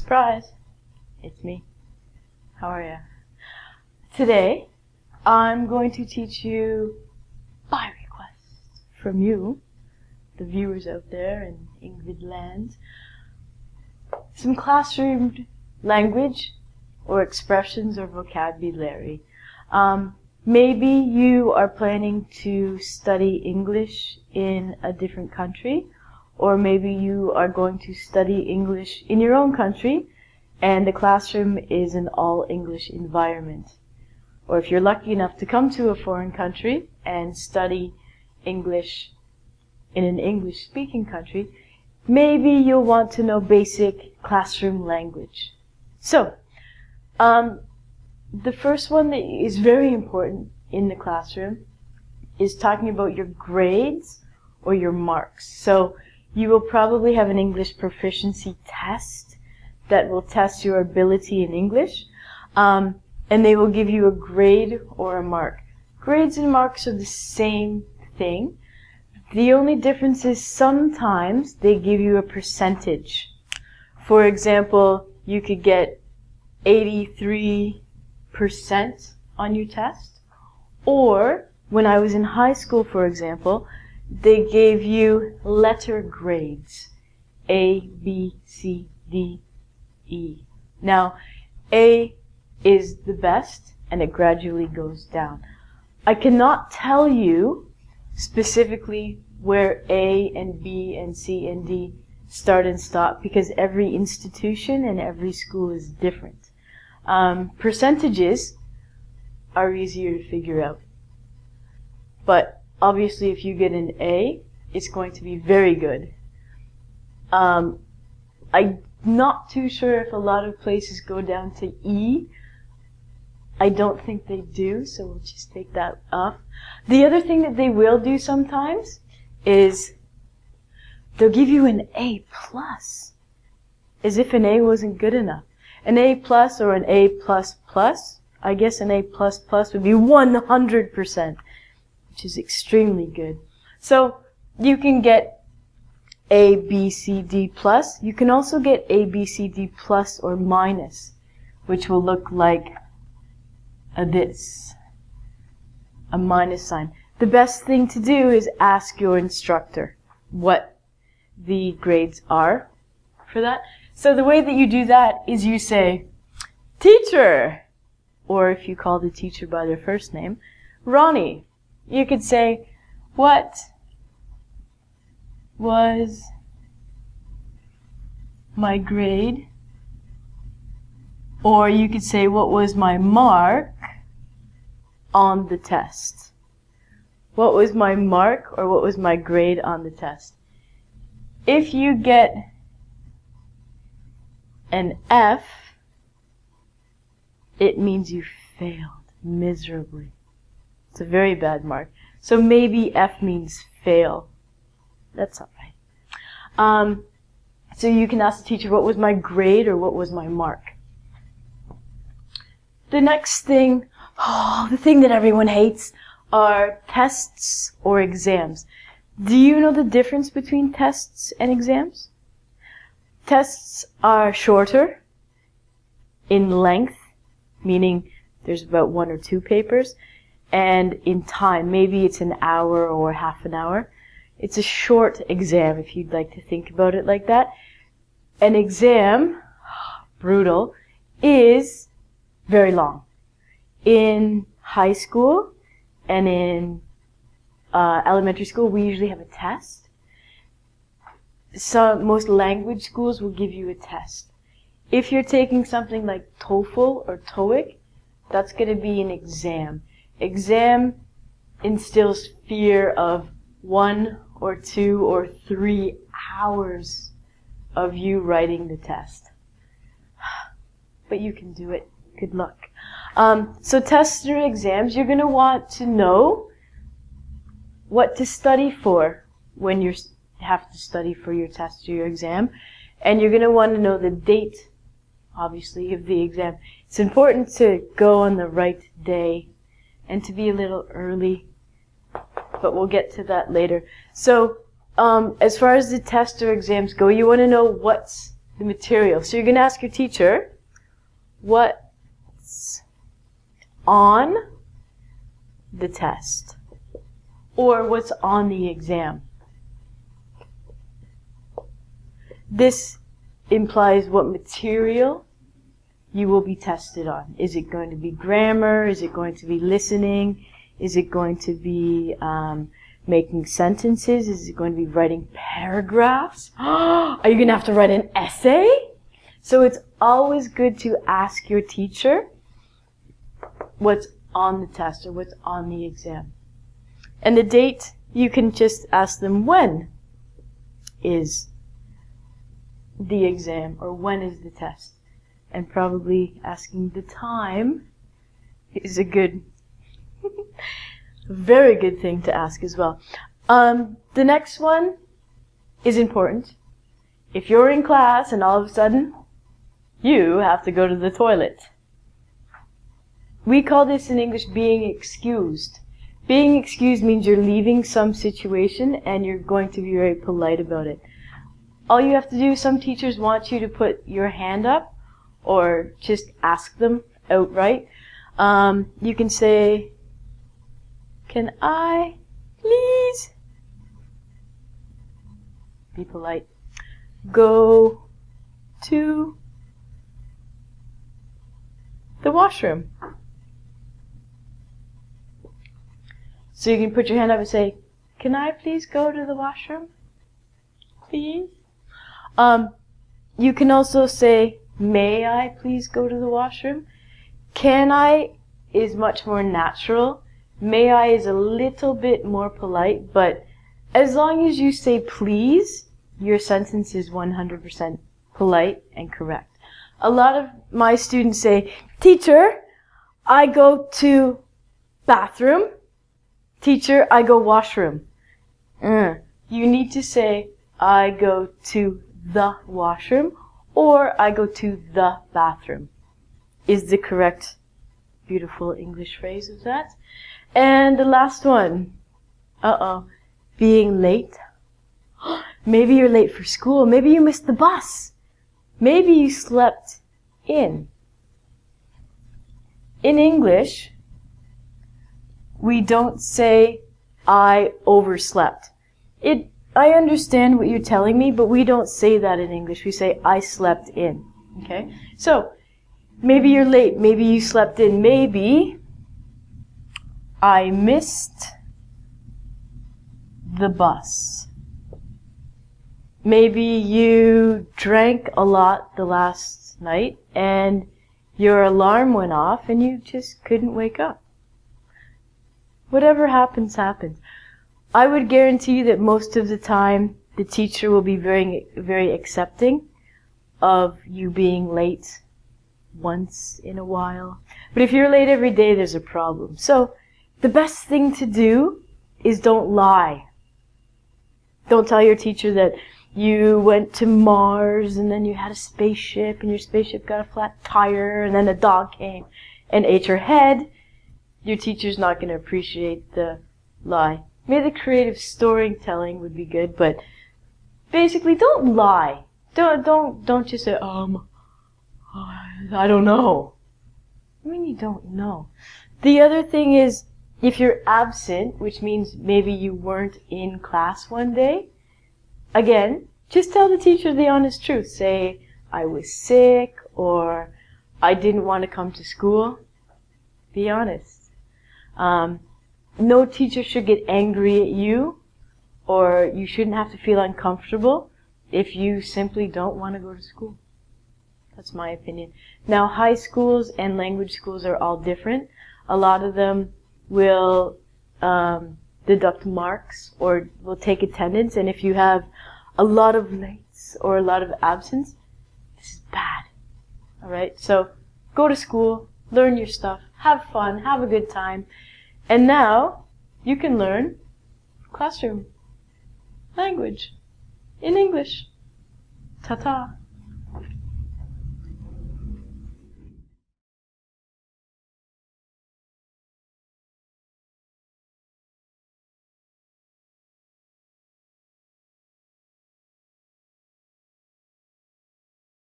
Surprise! It's me. How are ya? Today, I'm going to teach you, by request from you, the viewers out there in England land, some classroom language or expressions or vocabulary. Maybe you are planning to study English in a different country, or maybe you are going to study English in your own country and the classroom is an all-English environment. Or if you're lucky enough to come to a foreign country and study English in an English-speaking country, maybe you'll want to know basic classroom language. So, the first one that is very important in the classroom is talking about your grades or your marks. So, you will probably have an English proficiency test that will test your ability in English, and they will give you a grade or a mark. Grades and marks are the same thing. The only difference is sometimes they give you a percentage. For example, you could get 83% on your test, or when I was in high school, for example, they gave you letter grades, A, B, C, D, E. Now, A is the best, and it gradually goes down. I cannot tell you specifically where A and B and C and D start and stop, because every institution and every school is different. Percentages are easier to figure out. But obviously if you get an A, it's going to be very good. I'm not too sure if a lot of places go down to E. I don't think they do, so we'll just take that off. The other thing that they will do sometimes is they'll give you an A+, as if an A wasn't good enough. An A+ or an A++, I guess an A++ would be 100%, which is extremely good. So you can get A, B, C, D+. You can also get A, B, C, D+ or minus, which will look like this, a minus sign. The best thing to do is ask your instructor what the grades are for that. So the way that you do that is you say, teacher, or if you call the teacher by their first name, Ronnie. You could say, what was my grade? Or you could say, what was my mark on the test? What was my mark or what was my grade on the test? If you get an F, it means you failed miserably. It's a very bad mark. So maybe F means fail. That's alright. So you can ask the teacher, what was my grade or what was my mark? The next thing, the thing that everyone hates, are tests or exams. Do you know the difference between tests and exams? Tests are shorter in length, meaning there's about 1 or 2 papers, and in time, maybe it's an hour or half an hour. It's a short exam, if you'd like to think about it like that. An exam, brutal, is very long. In high school and in elementary school, we usually have a test. Most language schools will give you a test. If you're taking something like TOEFL or TOEIC, that's going to be an exam. Exam instills fear of 1 or 2 or 3 hours of you writing the test. But you can do it. Good luck. So tests or exams, you're going to want to know what to study for when you have to study for your test or your exam. And you're going to want to know the date, obviously, of the exam. It's important to go on the right day and to be a little early, but we'll get to that later. So as far as the tests or exams go, you want to know what's the material. So you're going to ask your teacher, what's on the test? Or what's on the exam? This implies what material you will be tested on. Is it going to be grammar? Is it going to be listening? Is it going to be making sentences? Is it going to be writing paragraphs? Are you going to have to write an essay? So it's always good to ask your teacher what's on the test or what's on the exam. And the date, you can just ask them when is the exam or when is the test. And probably asking the time is a good, very good thing to ask as well. The next one is important. If you're in class and all of a sudden you have to go to the toilet. We call this in English being excused. Being excused means you're leaving some situation and you're going to be very polite about it. All you have to do, some teachers want you to put your hand up or just ask them outright. You can say, "Can I please," be polite, "go to the washroom?" So you can put your hand up and say, "Can I please go to the washroom? Please?" You can also say, "May I please go to the washroom?" "Can I" is much more natural. "May I" is a little bit more polite, but as long as you say please, your sentence is 100% polite and correct. A lot of my students say, "Teacher, I go to bathroom." "Teacher, I go washroom." You need to say, "I go to the washroom," or "I go to the bathroom," is the correct, beautiful English phrase of that. And the last one, being late. Maybe you're late for school. Maybe you missed the bus. Maybe you slept in. In English, we don't say, "I overslept." I understand what you're telling me, but we don't say that in English. We say, "I slept in." Okay? So, maybe you're late. Maybe you slept in. Maybe I missed the bus. Maybe you drank a lot the last night and your alarm went off and you just couldn't wake up. Whatever happens, happens. I would guarantee that most of the time the teacher will be very, very accepting of you being late once in a while. But if you're late every day, there's a problem. So the best thing to do is don't lie. Don't tell your teacher that you went to Mars and then you had a spaceship and your spaceship got a flat tire and then a dog came and ate your head. Your teacher's not going to appreciate the lie. Maybe the creative storytelling would be good, but basically don't lie. Don't just say, I don't know. I mean, you don't know. The other thing is, if you're absent, which means maybe you weren't in class one day, again, just tell the teacher the honest truth. Say, "I was sick," or "I didn't want to come to school." Be honest. No teacher should get angry at you, or you shouldn't have to feel uncomfortable if you simply don't want to go to school. That's my opinion. Now, high schools and language schools are all different. A lot of them will deduct marks or will take attendance, and if you have a lot of lates or a lot of absence, this is bad. Alright, so go to school, learn your stuff, have fun, have a good time, and now you can learn classroom language in English. Ta-ta.